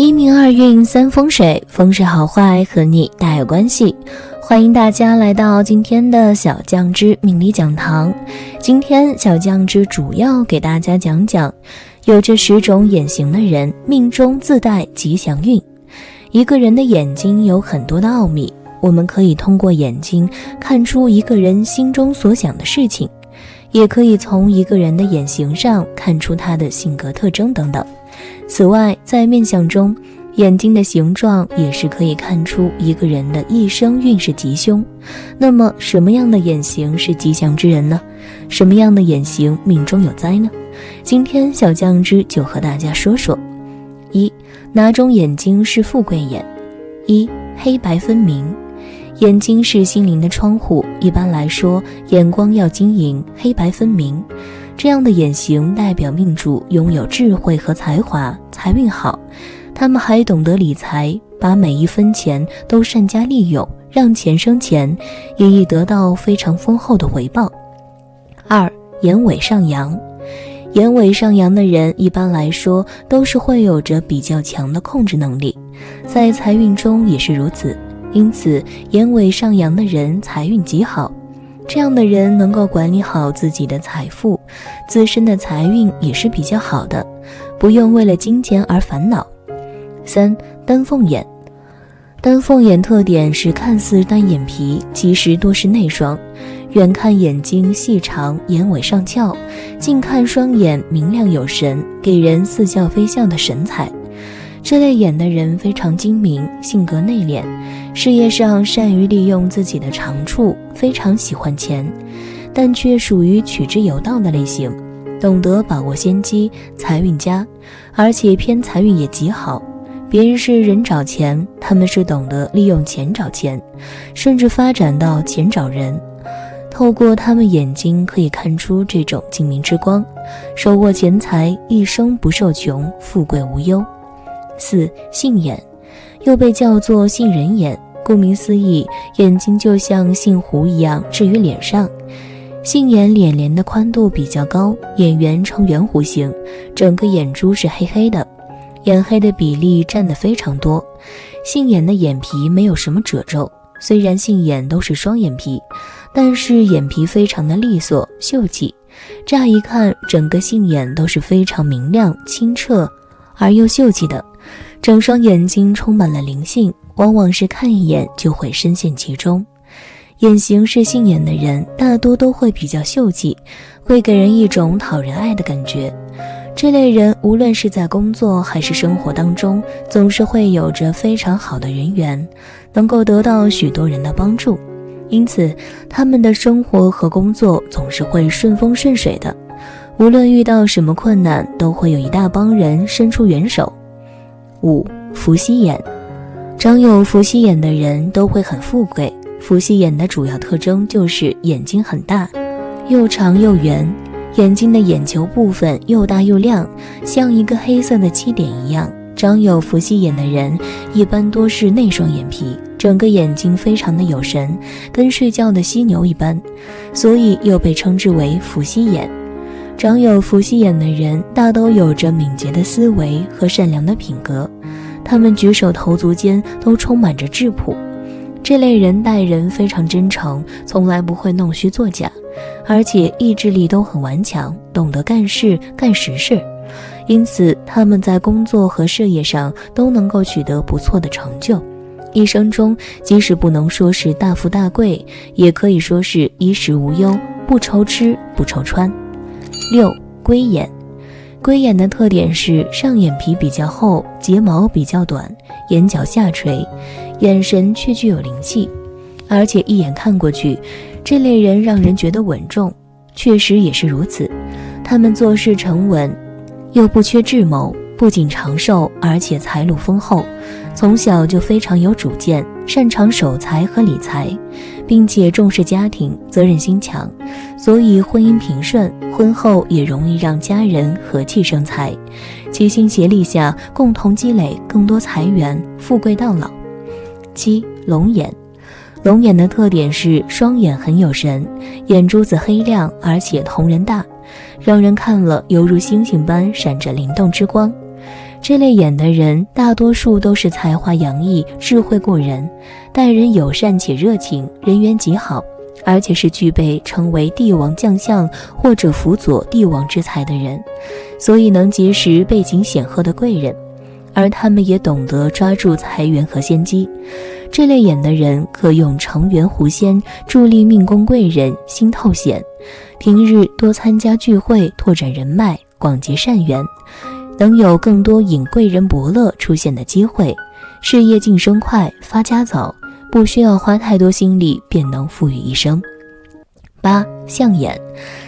一命二运三风水，风水好坏和你大有关系。欢迎大家来到今天的小酱汁命理讲堂。今天小酱汁主要给大家讲讲有着10种眼型的人命中自带吉祥运。一个人的眼睛有很多的奥秘，我们可以通过眼睛看出一个人心中所想的事情，也可以从一个人的眼型上看出他的性格特征等等。此外，在面相中，眼睛的形状也是可以看出一个人的一生运势吉凶。那么什么样的眼型是吉祥之人呢？什么样的眼型命中有灾呢？今天小酱汁就和大家说说。1. 哪种眼睛是富贵眼？1. 黑白分明。眼睛是心灵的窗户，一般来说，眼光要晶莹，黑白分明。这样的眼型代表命主拥有智慧和才华，财运好。他们还懂得理财，把每一分钱都善加利用，让钱生钱，也易得到非常丰厚的回报。2. 眼尾上扬。眼尾上扬的人一般来说都是会有着比较强的控制能力，在财运中也是如此，因此眼尾上扬的人财运极好。这样的人能够管理好自己的财富，自身的财运也是比较好的，不用为了金钱而烦恼。3. 丹凤眼。丹凤眼特点是看似单眼皮，其实多是内双。远看眼睛细长，眼尾上翘，近看双眼明亮有神，给人似笑非笑的神采。这类眼的人非常精明，性格内敛，事业上善于利用自己的长处，非常喜欢钱，但却属于取之有道的类型，懂得把握先机，财运佳，而且偏财运也极好。别人是人找钱，他们是懂得利用钱找钱，甚至发展到钱找人。透过他们眼睛可以看出这种精明之光，手握钱财，一生不受穷，富贵无忧。4. 杏眼，又被叫做杏仁眼，顾名思义，眼睛就像杏核一样置于脸上。杏眼脸帘的宽度比较高，眼缘呈圆弧形，整个眼珠是黑黑的，眼黑的比例占得非常多。杏眼的眼皮没有什么褶皱，虽然杏眼都是双眼皮，但是眼皮非常的利索秀气，乍一看整个杏眼都是非常明亮清澈而又秀气的，整双眼睛充满了灵性，往往是看一眼就会深陷其中。眼型是杏眼的人大多都会比较秀气，会给人一种讨人爱的感觉。这类人无论是在工作还是生活当中，总是会有着非常好的人缘，能够得到许多人的帮助，因此他们的生活和工作总是会顺风顺水的，无论遇到什么困难，都会有一大帮人伸出援手。5. 伏羲眼。长有伏羲眼的人都会很富贵。伏羲眼的主要特征就是眼睛很大，又长又圆，眼睛的眼球部分又大又亮，像一个黑色的七点一样。长有伏羲眼的人一般多是内双眼皮，整个眼睛非常的有神，跟睡觉的犀牛一般，所以又被称之为伏羲眼。长有伏羲眼的人大都有着敏捷的思维和善良的品格，他们举手投足间都充满着质朴。这类人待人非常真诚，从来不会弄虚作假，而且意志力都很顽强，懂得干事干实事，因此他们在工作和事业上都能够取得不错的成就。一生中即使不能说是大富大贵，也可以说是衣食无忧，不愁吃不愁穿。6. 龟眼。龟眼的特点是上眼皮比较厚，睫毛比较短，眼角下垂，眼神却具有灵气，而且一眼看过去，这类人让人觉得稳重，确实也是如此。他们做事沉稳，又不缺智谋，不仅长寿，而且财路丰厚，从小就非常有主见，擅长守财和理财，并且重视家庭，责任心强，所以婚姻平顺，婚后也容易让家人和气生财，齐心协力下共同积累更多财源，富贵到老。7. 龙眼。龙眼的特点是双眼很有神，眼珠子黑亮，而且瞳仁大，让人看了犹如星星般闪着灵动之光。这类眼的人大多数都是才华洋溢、智慧过人，待人友善且热情，人缘极好，而且是具备成为帝王将相或者辅佐帝王之才的人，所以能结识背景显赫的贵人，而他们也懂得抓住财源和先机。这类眼的人可用成圆弧仙助力命宫贵人心透显，平日多参加聚会，拓展人脉，广结善缘，能有更多引贵人伯乐出现的机会，事业晋升快，发家早，不需要花太多心力便能富裕一生。8. 象眼。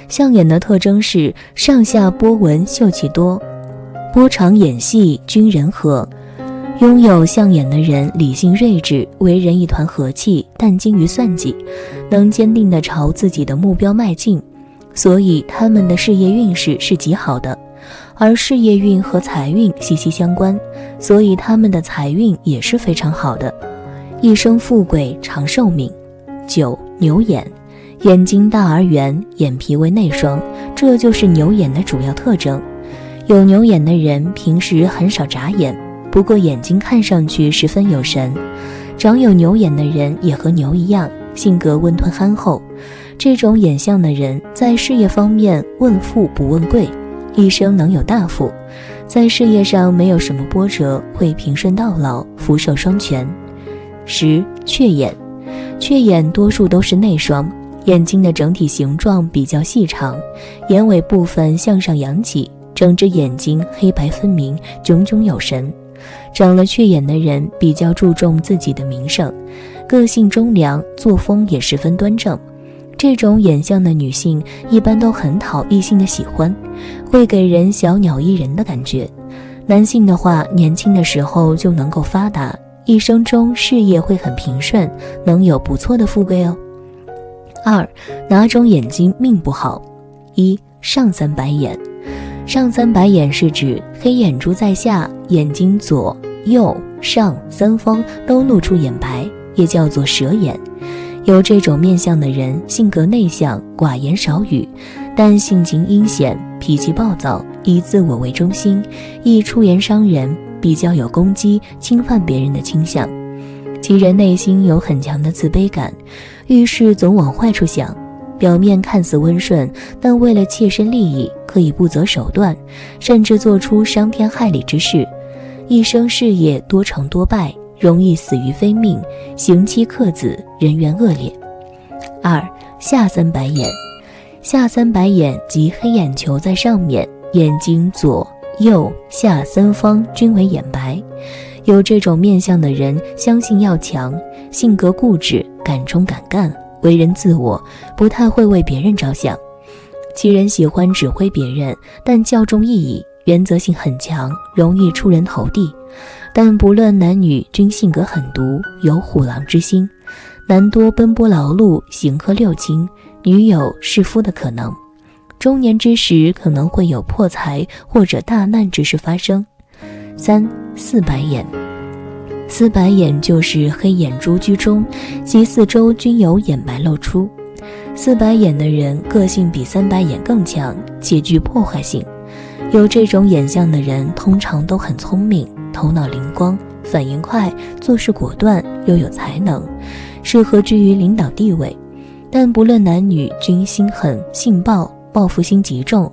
象眼的特征是上下波纹秀气多，波长眼细，均人和。拥有象眼的人理性睿智，为人一团和气，但精于算计，能坚定地朝自己的目标迈进，所以他们的事业运势是极好的。而事业运和财运息息相关，所以他们的财运也是非常好的，一生富贵，长寿命。9. 牛眼。眼睛大而圆，眼皮为内双，这就是牛眼的主要特征。有牛眼的人平时很少眨眼，不过眼睛看上去十分有神。长有牛眼的人也和牛一样，性格温吞憨厚。这种眼相的人在事业方面问富不问贵，一生能有大富，在事业上没有什么波折，会平顺到老，福寿双全。10. 雀眼。雀眼多数都是内双，眼睛的整体形状比较细长，眼尾部分向上扬起，整只眼睛黑白分明，炯炯有神。长了雀眼的人比较注重自己的名声，个性忠良，作风也十分端正。这种眼相的女性一般都很讨异性的喜欢，会给人小鸟依人的感觉。男性的话，年轻的时候就能够发达，一生中事业会很平顺，能有不错的富贵哦。2. 哪种眼睛命不好？ 1. 上三白眼。上三白眼是指黑眼珠在下，眼睛左、右、上三方都露出眼白，也叫做蛇眼。有这种面相的人，性格内向，寡言少语，但性情阴险，脾气暴躁，以自我为中心，易出言伤人，比较有攻击、侵犯别人的倾向。其人内心有很强的自卑感，遇事总往坏处想，表面看似温顺，但为了切身利益，可以不择手段，甚至做出伤天害理之事。一生事业多成多败，容易死于非命，刑期克子，人缘恶劣。2. 下三白眼。下三白眼即黑眼球在上面，眼睛左、右、下三方均为眼白。有这种面相的人，相信要强，性格固执，敢冲敢干，为人自我，不太会为别人着想。其人喜欢指挥别人，但较重意义，原则性很强，容易出人头地。但不论男女均性格狠毒，有虎狼之心，男多奔波劳碌，行克六亲，女有弑夫的可能。中年之时可能会有破财或者大难之事发生。3. 四白眼。四白眼就是黑眼珠居中，其四周均有眼白露出。四白眼的人个性比三白眼更强，且具破坏性。有这种眼相的人通常都很聪明，头脑灵光，反应快，做事果断，又有才能，适合居于领导地位。但不论男女均心狠性暴，报复心极重，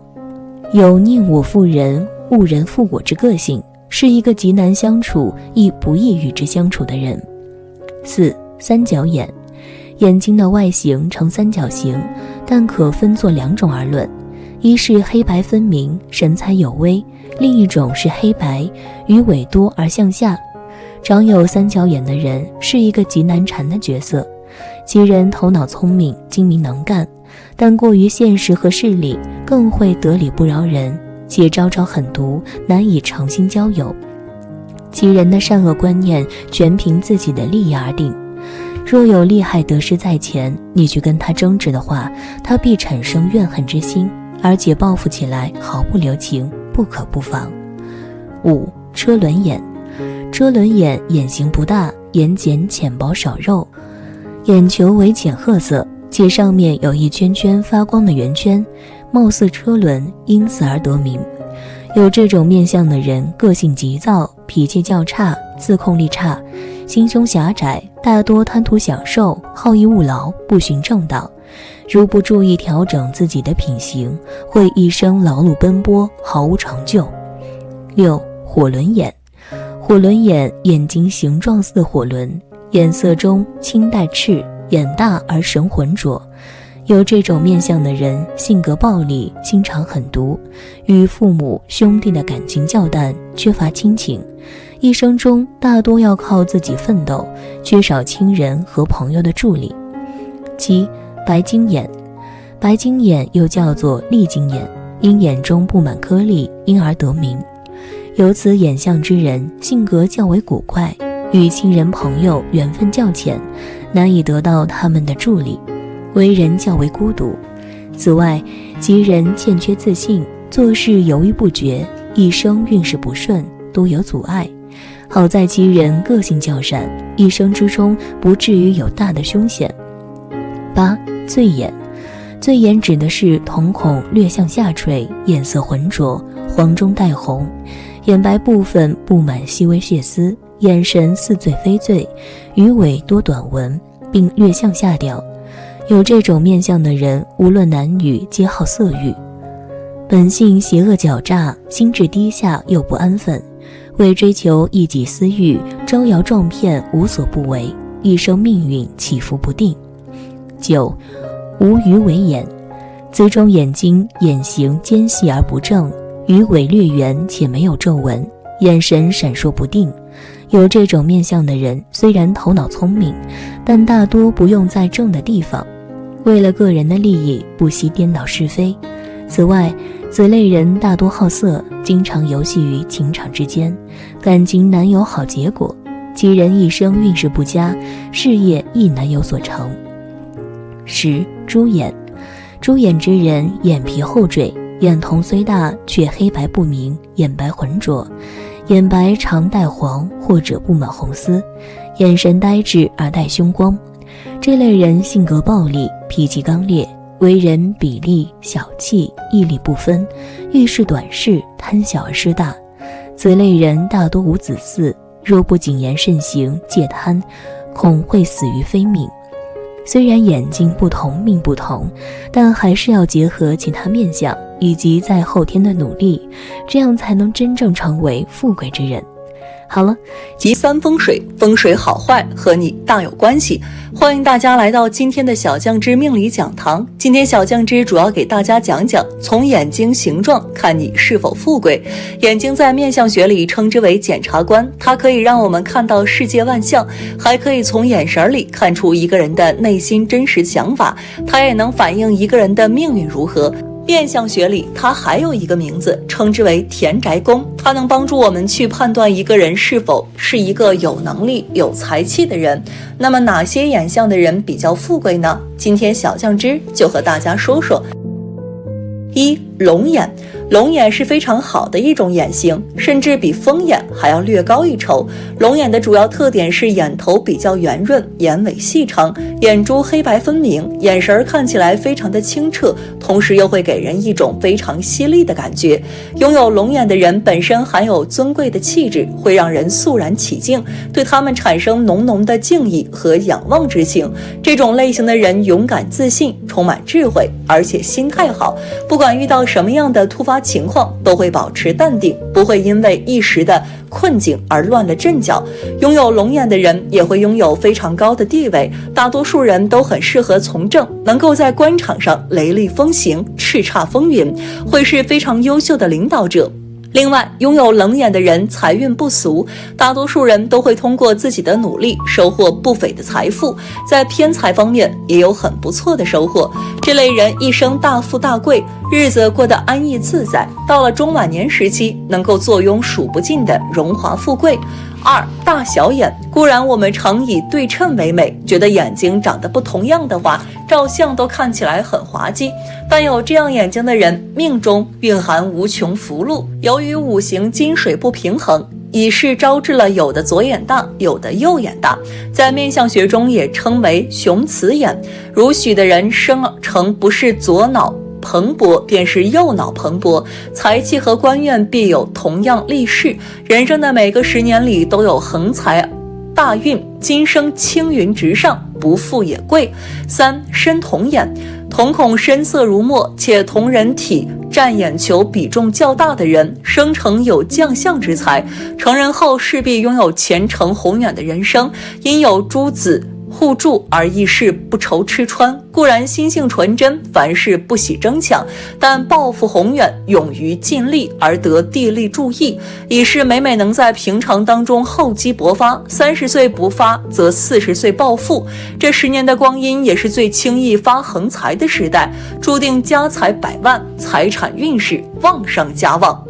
有宁我负人，误人负我之个性，是一个极难相处，亦不易与之相处的人。4. 三角眼。眼睛的外形呈三角形，但可分作两种而论，一是黑白分明，神采有威，另一种是黑白，鱼尾多而向下。长有三角眼的人是一个极难缠的角色，其人头脑聪明，精明能干，但过于现实和势利，更会得理不饶人，且招招狠毒，难以诚心交友。其人的善恶观念全凭自己的利益而定，若有利害得失在前，你去跟他争执的话，他必产生怨恨之心，而且报复起来毫不留情，不可不防。5. 车轮眼。车轮眼眼型不大，眼睑浅薄少肉，眼球为浅褐色，且上面有一圈圈发光的圆圈，貌似车轮，因此而得名。有这种面相的人，个性急躁，脾气较差，自控力差，心胸狭窄，大多贪图享受，好逸恶劳，不循正道。如不注意调整自己的品行，会一生劳碌奔波，毫无成就。6. 火轮眼。火轮眼，眼睛形状似火轮，眼色中青带赤，眼大而神浑浊。有这种面相的人，性格暴戾，心肠狠毒，与父母兄弟的感情较淡，缺乏亲情，一生中大多要靠自己奋斗，缺少亲人和朋友的助力。7. 白睛眼。白睛眼又叫做利睛眼，因眼中布满颗粒，因而得名。有此眼相之人，性格较为古怪，与亲人朋友缘分较浅，难以得到他们的助力，为人较为孤独。此外，吉人欠缺自信，做事犹豫不决，一生运势不顺，多有阻碍。好在吉人个性较善，一生之中不至于有大的凶险。8. 醉眼。醉眼指的是瞳孔略向下垂，眼色浑浊，黄中带红，眼白部分布满细微血丝，眼神似醉非醉，鱼尾多短纹，并略向下掉。有这种面相的人，无论男女皆好色欲，本性邪恶狡诈，心智低下又不安分，为追求一己私欲，招摇撞骗，无所不为，一生命运起伏不定。9. 无鱼尾眼。此种眼睛眼形尖细而不正，鱼尾略圆且没有皱纹，眼神闪烁不定。有这种面相的人，虽然头脑聪明，但大多不用在正的地方，为了个人的利益，不惜颠倒是非。此外，此类人大多好色，经常游戏于情场之间，感情难有好结果，其人一生运势不佳，事业亦难有所成。10. 猪眼。猪眼之人，眼皮厚坠，眼瞳虽大，却黑白不明，眼白浑浊，眼白常带黄或者布满红丝，眼神呆滞而带凶光。这类人性格暴戾，脾气刚烈，为人比例小气，毅力不分，遇事短视，贪小而失大。此类人大多无子嗣，若不谨言慎行，戒贪，恐会死于非命。虽然眼睛不同命不同，但还是要结合其他面相以及在后天的努力，这样才能真正成为富贵之人。好了，集三风水，风水好坏和你大有关系。欢迎大家来到今天的小酱汁命理讲堂。今天小酱汁主要给大家讲讲从眼睛形状看你是否富贵。眼睛在面相学里称之为检察官，它可以让我们看到世界万象，还可以从眼神里看出一个人的内心真实想法，它也能反映一个人的命运如何。面相学里它还有一个名字，称之为田宅宫，它能帮助我们去判断一个人是否是一个有能力有才气的人。那么哪些眼相的人比较富贵呢？今天小酱汁就和大家说说。1. 龙眼。龙眼是非常好的一种眼型，甚至比凤眼还要略高一筹。龙眼的主要特点是眼头比较圆润，眼尾细长，眼珠黑白分明，眼神看起来非常的清澈，同时又会给人一种非常犀利的感觉。拥有龙眼的人本身含有尊贵的气质，会让人肃然起敬，对他们产生浓浓的敬意和仰望之情。这种类型的人勇敢自信，充满智慧，而且心态好，不管遇到什么样的突发情况都会保持淡定，不会因为一时的困境而乱了阵脚。拥有龙眼的人也会拥有非常高的地位，大多数人都很适合从政，能够在官场上雷厉风行，叱咤风云，会是非常优秀的领导者。另外，拥有龙眼的人财运不俗，大多数人都会通过自己的努力收获不菲的财富，在偏财方面也有很不错的收获。这类人一生大富大贵，日子过得安逸自在，到了中晚年时期能够坐拥数不尽的荣华富贵。2. 大小眼。固然我们常以对称为美，觉得眼睛长得不同样的话，照相都看起来很滑稽，但有这样眼睛的人，命中蕴含无穷福禄。由于五行金水不平衡，以是招致了有的左眼大，有的右眼大，在面相学中也称为雄雌眼。如许的人生成不是左脑蓬勃便是右脑蓬勃，财气和官运必有同样利势，人生的每个10年里都有横财大运，今生青云直上，不富也贵。3. 深瞳眼，瞳孔深色如墨，且瞳仁体占眼球比重较大的人，生成有将相之才，成人后势必拥有前程宏远的人生，因有诸子互助而一世不愁吃穿。固然心性纯真，凡事不喜争抢，但抱负宏远，勇于尽力而得地利助益，已是每每能在平常当中厚积薄发。30岁不发，则40岁暴富。这10年的光阴也是最轻易发横财的时代，注定家财百万，财产运势旺上加旺。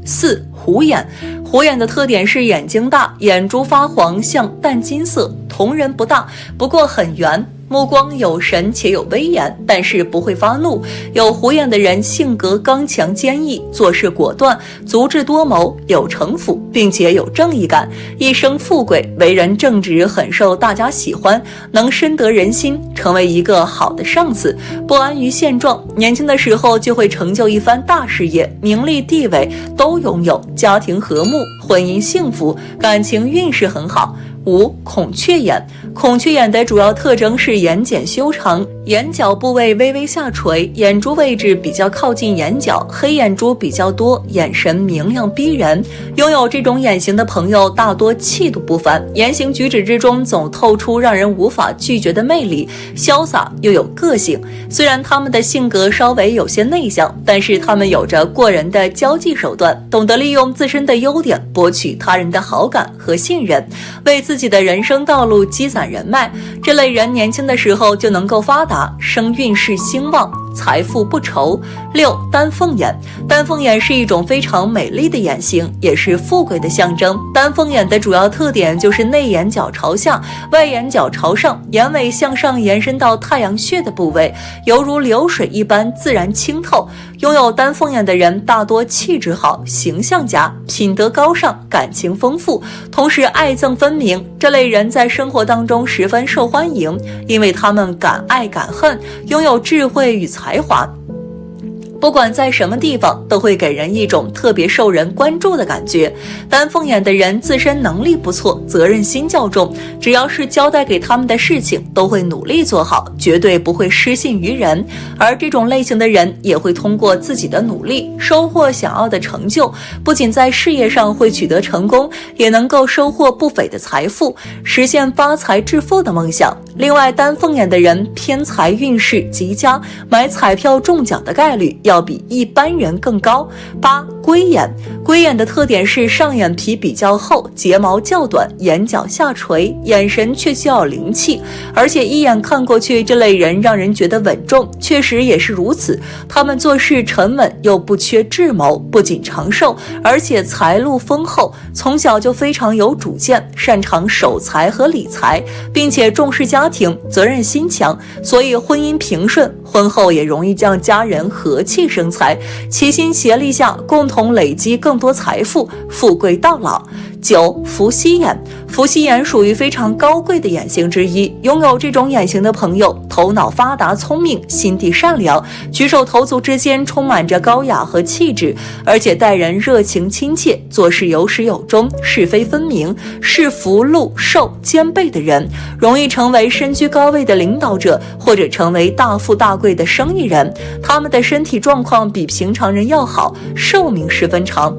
4. 虎眼，虎眼的特点是眼睛大，眼珠发黄，像淡金色，瞳仁不大，不过很圆，目光有神且有威严，但是不会发怒。有虎眼的人性格刚强坚毅，做事果断，足智多谋，有城府，并且有正义感，一生富贵，为人正直，很受大家喜欢，能深得人心，成为一个好的上司，不安于现状，年轻的时候就会成就一番大事业，名利地位都拥有，家庭和睦，婚姻幸福，感情运势很好。5. 孔雀眼，孔雀眼的主要特征是眼睑修长，眼角部位微微下垂，眼珠位置比较靠近眼角，黑眼珠比较多，眼神明亮逼人。拥有这种眼型的朋友大多气度不凡，言行举止之中总透出让人无法拒绝的魅力，潇洒又有个性。虽然他们的性格稍微有些内向，但是他们有着过人的交际手段，懂得利用自身的优点博取他人的好感和信任，为自己的人生道路积攒人脉。这类人年轻的时候就能够发达，生运势兴旺，财富不愁。6. 丹凤眼，丹凤眼是一种非常美丽的眼型，也是富贵的象征。丹凤眼的主要特点就是内眼角朝下，外眼角朝上，眼尾向上延伸到太阳穴的部位，犹如流水一般自然清透。拥有丹凤眼的人大多气质好，形象佳，品德高尚，感情丰富，同时爱憎分明。这类人在生活当中十分受欢迎，因为他们敢爱敢恨，拥有智慧与才华，不管在什么地方都会给人一种特别受人关注的感觉。丹凤眼的人自身能力不错，责任心较重，只要是交代给他们的事情都会努力做好，绝对不会失信于人。而这种类型的人也会通过自己的努力收获想要的成就，不仅在事业上会取得成功，也能够收获不菲的财富，实现发财致富的梦想。另外，丹凤眼的人偏财运势极佳，买彩票中奖的概率要比一般人更高。8. 龟眼，龟眼的特点是上眼皮比较厚，睫毛较短，眼角下垂，眼神却较有灵气，而且一眼看过去，这类人让人觉得稳重，确实也是如此。他们做事沉稳又不缺智谋，不仅长寿，而且财路丰厚，从小就非常有主见，擅长守财和理财，并且重视家庭，责任心强，所以婚姻平顺，婚后也容易让家人和气生财，齐心协力下共同累积更多财富，富贵到老。9. 伏羲眼，伏羲眼属于非常高贵的眼型之一，拥有这种眼型的朋友，头脑发达聪明，心地善良，举手投足之间充满着高雅和气质，而且待人热情亲切，做事有始有终，是非分明，是福禄寿兼备的人，容易成为身居高位的领导者，或者成为大富大贵的生意人。他们的身体状况比平常人要好，寿命十分长。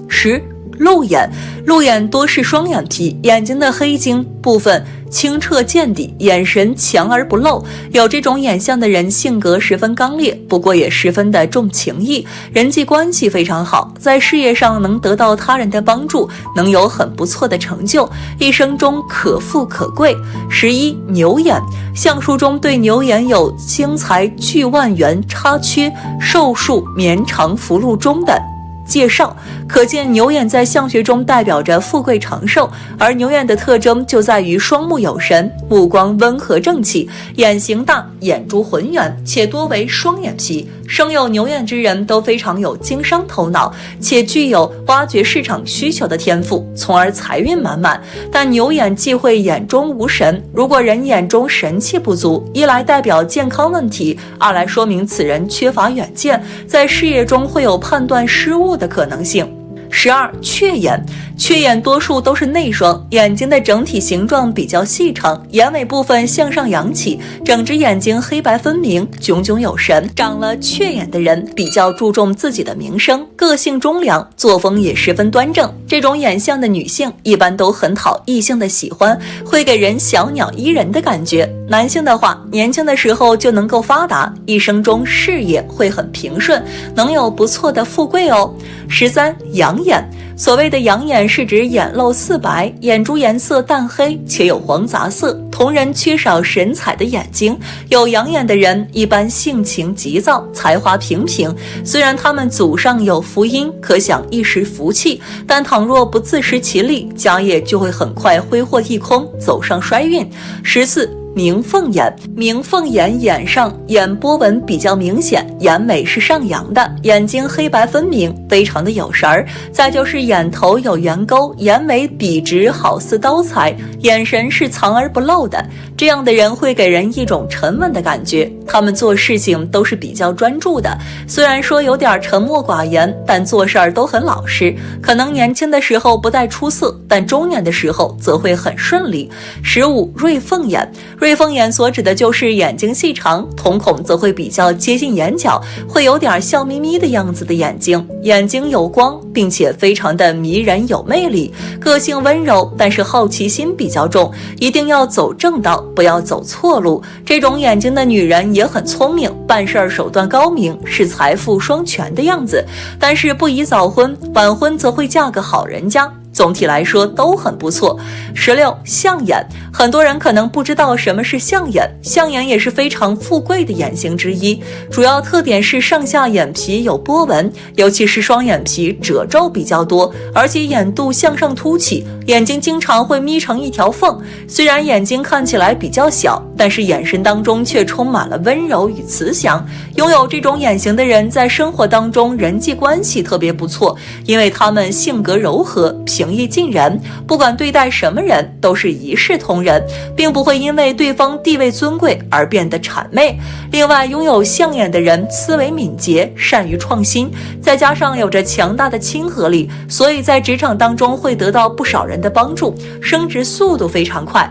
10. 鹿眼，鹿眼多是双眼皮，眼睛的黑睛部分清澈见底，眼神强而不露。有这种眼相的人性格十分刚烈，不过也十分的重情义，人际关系非常好，在事业上能得到他人的帮助，能有很不错的成就，一生中可富可贵。11. 牛眼，相书中对牛眼有兴财聚万元，差缺寿数绵长福禄中的介绍，可见牛眼在相学中代表着富贵长寿，而牛眼的特征就在于双目有神，目光温和正气，眼型大，眼珠浑圆，且多为双眼皮。生有牛眼之人都非常有经商头脑，且具有挖掘市场需求的天赋，从而财运满满。但牛眼忌讳眼中无神，如果人眼中神气不足，一来代表健康问题，二来说明此人缺乏远见，在事业中会有判断失误的可能性。12. 雀眼，雀眼多数都是内双，眼睛的整体形状比较细长，眼尾部分向上扬起，整只眼睛黑白分明，炯炯有神。长了雀眼的人比较注重自己的名声，个性忠良，作风也十分端正。这种眼相的女性一般都很讨异性的喜欢，会给人小鸟依人的感觉。男性的话，年轻的时候就能够发达，一生中事业会很平顺，能有不错的富贵哦。13. 养眼，所谓的养眼是指眼露似白，眼珠颜色淡黑且有黄杂色，同人缺少神采的眼睛。有养眼的人一般性情急躁，才华平平，虽然他们祖上有福音，可享一时福气，但倘若不自食其力，家业就会很快挥霍一空，走上衰运。14. 明凤眼，明凤眼眼上眼波纹比较明显，眼尾是上扬的，眼睛黑白分明，非常的有神儿。再就是眼头有圆沟，眼尾笔直，好似刀裁，眼神是藏而不露的。这样的人会给人一种沉稳的感觉，他们做事情都是比较专注的，虽然说有点沉默寡言，但做事儿都很老实。可能年轻的时候不太出色，但中年的时候则会很顺利。15. 瑞凤眼，瑞凤眼所指的就是眼睛细长，瞳孔则会比较接近眼角，会有点笑眯眯的样子的眼睛，眼睛有光，并且非常的迷人有魅力，个性温柔，但是好奇心比较重，一定要走正道，不要走错路。这种眼睛的女人也很聪明，办事儿手段高明，是财富双全的样子，但是不宜早婚，晚婚则会嫁个好人家。总体来说都很不错。16. 象眼，很多人可能不知道什么是象眼，象眼也是非常富贵的眼型之一，主要特点是上下眼皮有波纹，尤其是双眼皮褶皱比较多，而且眼肚向上凸起，眼睛经常会眯成一条缝。虽然眼睛看起来比较小，但是眼神当中却充满了温柔与慈祥。拥有这种眼型的人在生活当中人际关系特别不错，因为他们性格柔和，平易近人，不管对待什么人都是一视同仁，并不会因为对方地位尊贵而变得谄媚。另外，拥有象眼的人思维敏捷，善于创新，再加上有着强大的亲和力，所以在职场当中会得到不少人的帮助，升职速度非常快。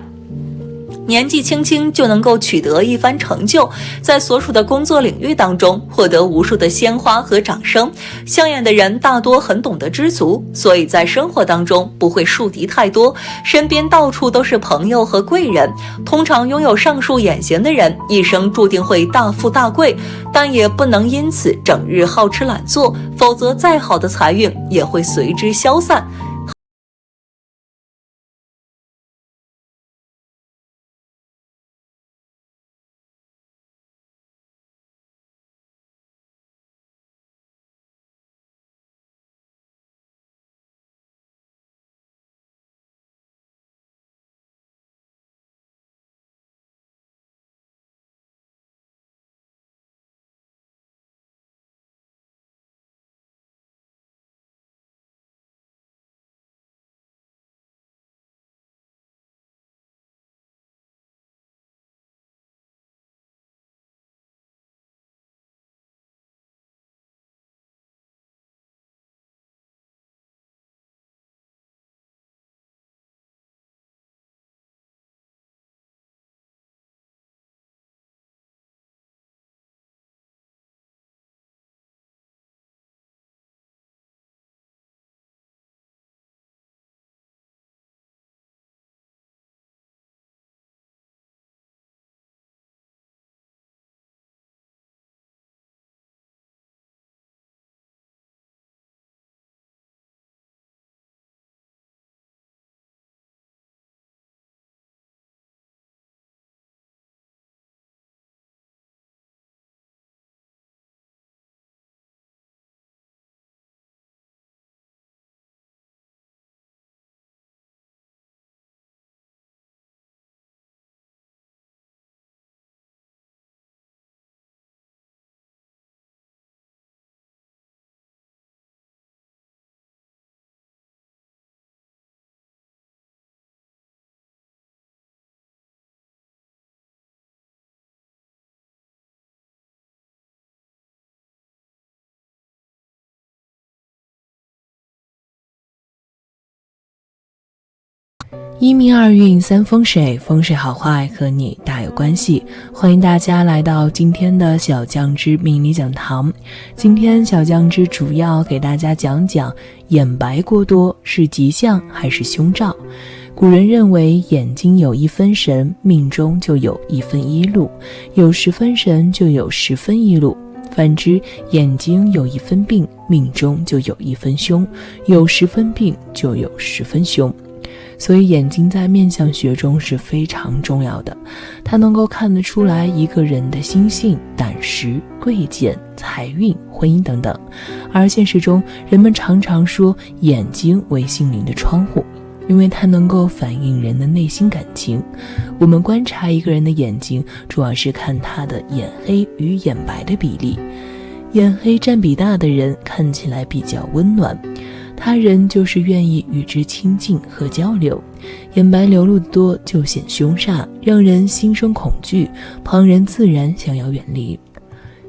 年纪轻轻就能够取得一番成就，在所属的工作领域当中获得无数的鲜花和掌声。象眼的人大多很懂得知足，所以在生活当中不会树敌太多，身边到处都是朋友和贵人。通常拥有上述眼型的人，一生注定会大富大贵，但也不能因此整日好吃懒做，否则再好的财运也会随之消散。一命二运三风水，风水好坏和你大有关系。欢迎大家来到今天的小酱汁命理讲堂。今天小酱汁主要给大家讲讲眼白过多是吉象还是凶兆。古人认为眼睛有1分神，命中就有1分1路，有10分神就有10分1路。反之，眼睛有1分病，命中就有1分凶，有10分病就有10分凶。所以眼睛在面相学中是非常重要的，它能够看得出来一个人的心性、胆识、贵贱、财运、婚姻等等。而现实中，人们常常说眼睛为心灵的窗户，因为它能够反映人的内心感情。我们观察一个人的眼睛，主要是看他的眼黑与眼白的比例。眼黑占比大的人看起来比较温暖，他人就是愿意与之亲近和交流。眼白流露多就显凶煞，让人心生恐惧，旁人自然想要远离。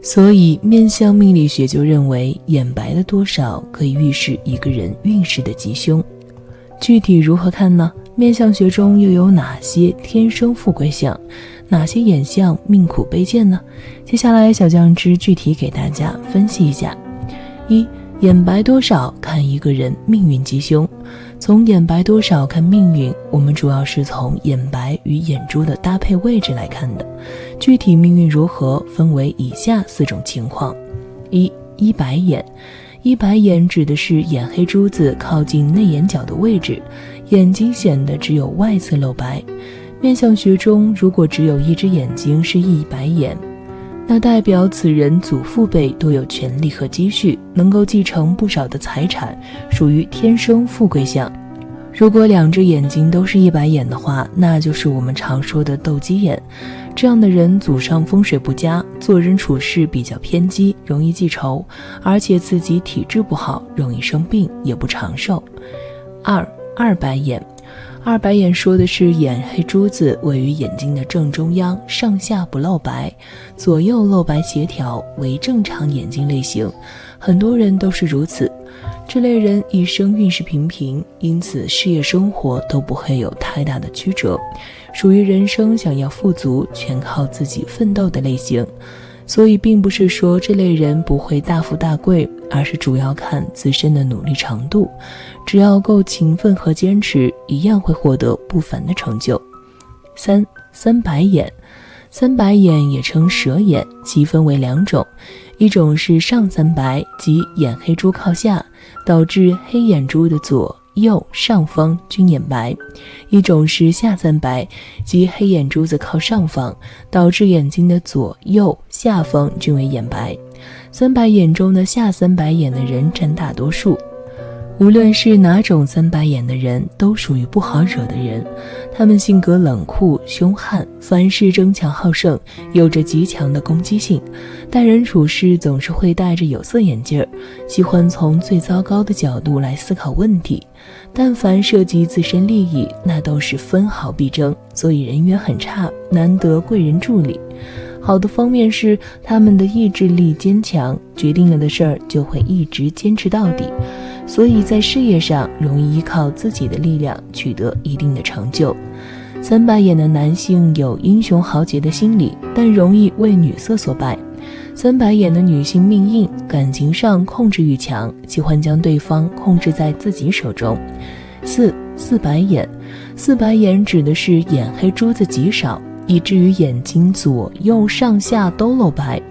所以面相命理学就认为眼白的多少可以预示一个人运势的吉凶。具体如何看呢？面相学中又有哪些天生富贵相，哪些眼相命苦卑贱呢？接下来小酱汁具体给大家分析一下。一、眼白多少看一个人命运吉凶。从眼白多少看命运，我们主要是从眼白与眼珠的搭配位置来看的。具体命运如何，分为以下4种情况。一白眼。一白眼指的是眼黑珠子靠近内眼角的位置，眼睛显得只有外侧露白。面相学中，如果只有一只眼睛是一白眼，那代表此人祖父辈都有权力和积蓄，能够继承不少的财产，属于天生富贵相。如果2只眼睛都是一白眼的话，那就是我们常说的斗鸡眼。这样的人祖上风水不佳，做人处事比较偏激，容易记仇，而且自己体质不好，容易生病，也不长寿。二白眼。二白眼说的是眼黑珠子位于眼睛的正中央，上下不露白，左右露白协调，为正常眼睛类型。很多人都是如此。这类人一生运势平平，因此事业生活都不会有太大的曲折，属于人生想要富足全靠自己奋斗的类型。所以并不是说这类人不会大富大贵，而是主要看自身的努力程度，只要够勤奋和坚持，一样会获得不凡的成就。三白眼。三白眼也称蛇眼，其分为2种，一种是上三白，即眼黑珠靠下，导致黑眼珠的左右上方均眼白；一种是下三白，即黑眼珠子靠上方，导致眼睛的左右下方均为眼白。三白眼中的下三白眼的人占大多数。无论是哪种三白眼的人，都属于不好惹的人。他们性格冷酷凶悍，凡事争强好胜，有着极强的攻击性，待人处事总是会戴着有色眼镜，喜欢从最糟糕的角度来思考问题。但凡涉及自身利益，那都是分毫必争，所以人缘很差，难得贵人助力。好的方面是他们的意志力坚强，决定了的事儿就会一直坚持到底，所以在事业上容易依靠自己的力量取得一定的成就。三白眼的男性有英雄豪杰的心理，但容易为女色所败。三白眼的女性命硬，感情上控制欲强，喜欢将对方控制在自己手中。四白眼。四白眼指的是眼黑珠子极少，以至于眼睛左右上下都露白。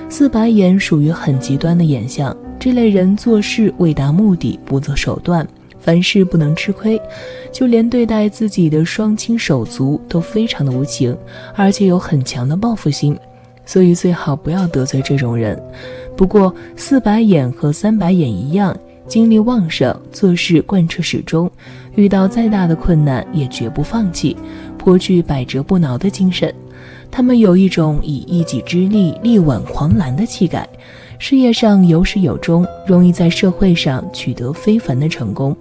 四白眼属于很极端的眼相，这类人做事为达目的不择手段，凡事不能吃亏，就连对待自己的双亲手足都非常的无情，而且有很强的报复心，所以最好不要得罪这种人。不过四白眼和三白眼一样，精力旺盛，做事贯彻始终，遇到再大的困难也绝不放弃，颇具百折不挠的精神。他们有一种以一己之力力挽狂澜的气概，事业上有始有终，容易在社会上取得非凡的成功。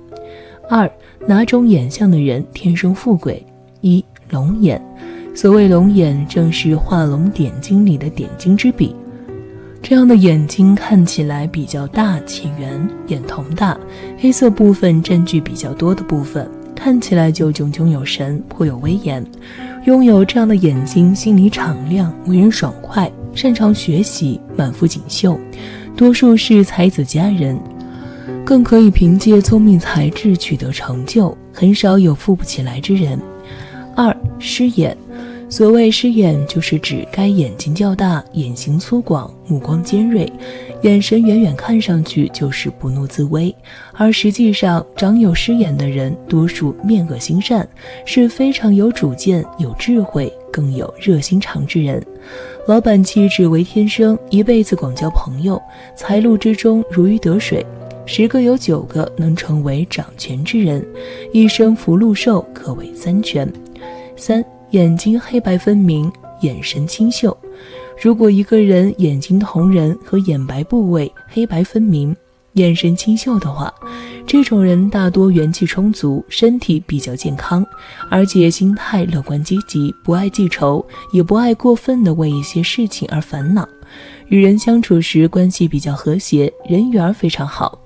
2. 哪种眼相的人天生富贵？一、龙眼。所谓龙眼，正是画龙点睛里的点睛之笔。这样的眼睛看起来比较大且圆，眼瞳大，黑色部分占据比较多的部分，看看起来就炯炯有神，颇有威严。拥有这样的眼睛，心理敞亮，为人爽快，擅长学习，满腹锦绣，多数是才子佳人，更可以凭借聪明才智取得成就，很少有富不起来之人。2. 狮眼。所谓狮眼，就是指该眼睛较大，眼型粗犷，目光尖锐，眼神远远看上去就是不怒自威，而实际上长有狮眼的人多数面恶心善，是非常有主见、有智慧，更有热心肠之人。老板气质为天生，一辈子广交朋友，财路之中如鱼得水，10个有9个能成为掌权之人，一生福禄寿可谓3全。3. 眼睛黑白分明，眼神清秀。如果一个人眼睛瞳仁和眼白部位黑白分明，眼神清秀的话，这种人大多元气充足，身体比较健康，而且心态乐观积极，不爱记仇，也不爱过分的为一些事情而烦恼。与人相处时关系比较和谐，人缘非常好，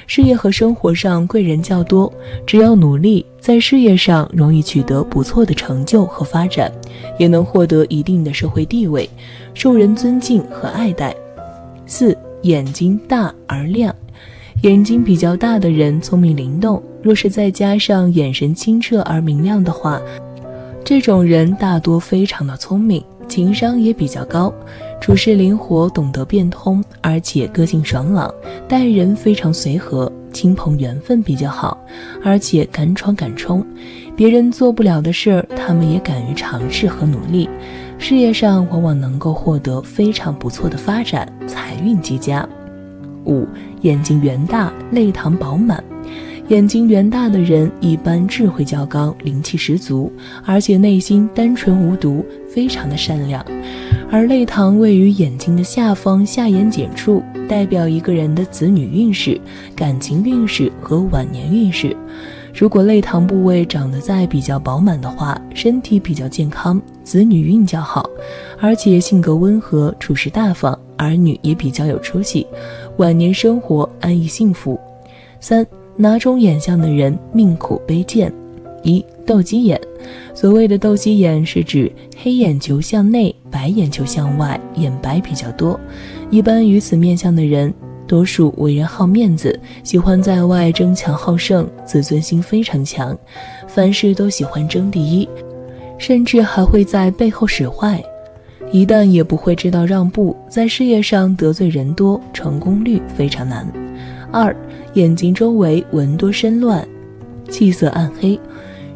事业和生活上贵人较多，只要努力，在事业上容易取得不错的成就和发展，也能获得一定的社会地位，受人尊敬和爱戴。4. 眼睛大而亮。眼睛比较大的人聪明灵动，若是再加上眼神清澈而明亮的话，这种人大多非常的聪明，情商也比较高，处事灵活，懂得变通，而且个性爽朗，待人非常随和，亲朋缘分比较好，而且敢闯敢冲，别人做不了的事儿，他们也敢于尝试和努力，事业上往往能够获得非常不错的发展，财运极佳。5. 眼睛圆大，泪堂饱满。眼睛圆大的人一般智慧较高，灵气十足，而且内心单纯无毒，非常的善良。而泪堂位于眼睛的下方下眼睑处，代表一个人的子女运势、感情运势和晚年运势。如果泪堂部位长得再比较饱满的话，身体比较健康，子女运较好，而且性格温和，处事大方，儿女也比较有出息，晚年生活安逸幸福。3. 哪种眼相的人命苦卑贱。1. 斗鸡眼。所谓的斗鸡眼是指黑眼球向内，白眼球向外，眼白比较多，一般与此面相的人多数为人好面子，喜欢在外争强好胜，自尊心非常强，凡事都喜欢争第一，甚至还会在背后使坏，一旦也不会知道让步，在事业上得罪人多，成功率非常难。2. 眼睛周围纹多深乱，气色暗黑。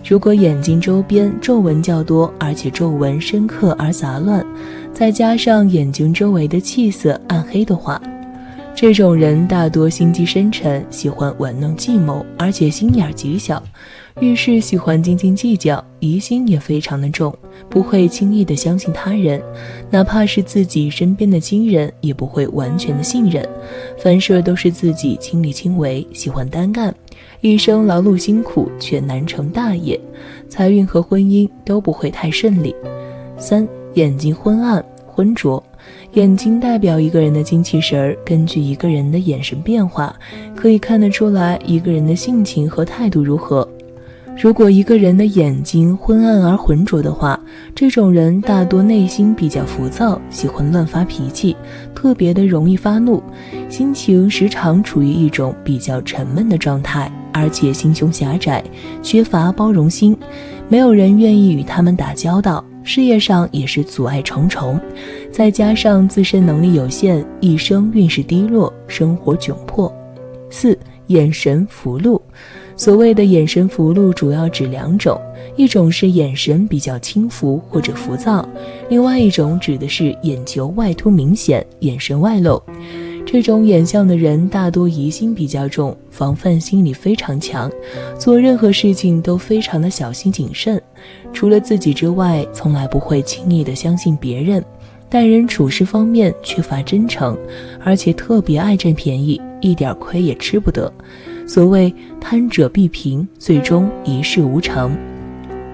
如果眼睛周边皱纹较多，而且皱纹深刻而杂乱，再加上眼睛周围的气色暗黑的话，这种人大多心机深沉，喜欢玩弄计谋，而且心眼极小，遇事喜欢斤斤计较，疑心也非常的重，不会轻易的相信他人，哪怕是自己身边的亲人也不会完全的信任，凡事都是自己亲力亲为，喜欢单干，一生劳碌辛苦却难成大业，财运和婚姻都不会太顺利。3. 眼睛昏暗浑浊。眼睛代表一个人的精气神儿，根据一个人的眼神变化，可以看得出来一个人的性情和态度如何。如果一个人的眼睛昏暗而浑浊的话，这种人大多内心比较浮躁，喜欢乱发脾气，特别的容易发怒，心情时常处于一种比较沉闷的状态，而且心胸狭窄，缺乏包容心，没有人愿意与他们打交道，事业上也是阻碍重重，再加上自身能力有限，一生运势低落，生活窘迫。4. 眼神浮露。所谓的眼神浮露主要指2种，一种是眼神比较轻浮或者浮躁，另外一种指的是眼球外凸明显，眼神外露。这种眼相的人大多疑心比较重，防范心理非常强，做任何事情都非常的小心谨慎，除了自己之外，从来不会轻易的相信别人，待人处事方面缺乏真诚，而且特别爱占便宜，一点亏也吃不得。所谓贪者必贫，最终一事无成。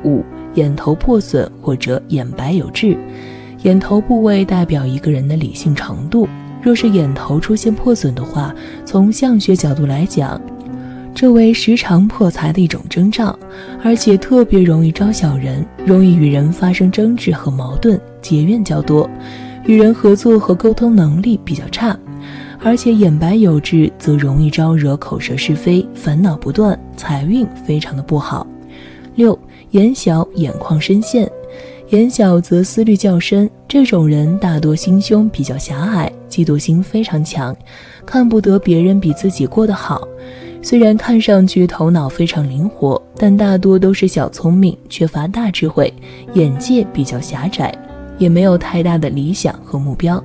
5. 眼头破损或者眼白有痣。眼头部位代表一个人的理性程度，若是眼头出现破损的话，从相学角度来讲，这为时常破财的一种征兆，而且特别容易招小人，容易与人发生争执和矛盾，结怨较多，与人合作和沟通能力比较差，而且眼白有痣，则容易招惹口舌是非，烦恼不断，财运非常的不好。6. 眼小眼眶深陷，眼小则思虑较深，这种人大多心胸比较狭隘，嫉妒心非常强，看不得别人比自己过得好。虽然看上去头脑非常灵活，但大多都是小聪明，缺乏大智慧，眼界比较狭窄，也没有太大的理想和目标，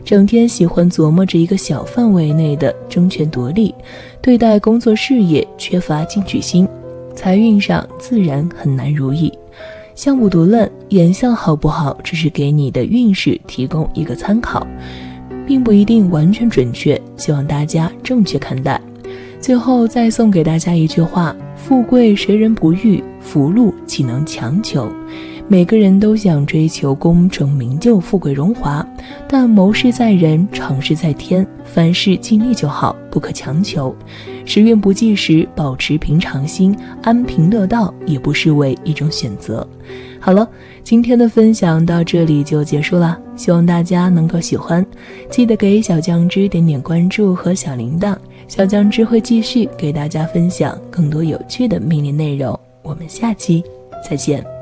整天喜欢琢磨着一个小范围内的争权夺利，对待工作事业缺乏进取心，财运上自然很难如意。相不独论，眼相好不好只是给你的运势提供一个参考，并不一定完全准确，希望大家正确看待。最后再送给大家一句话：富贵谁人不欲，福禄岂能强求。每个人都想追求功成名就、富贵荣华，但谋事在人，成事在天，凡事尽力就好，不可强求。时运不济时，保持平常心，安贫乐道也不失为一种选择。好了，今天的分享到这里就结束了，希望大家能够喜欢，记得给小酱汁点点关注和小铃铛，小酱汁会继续给大家分享更多有趣的命理内容，我们下期再见。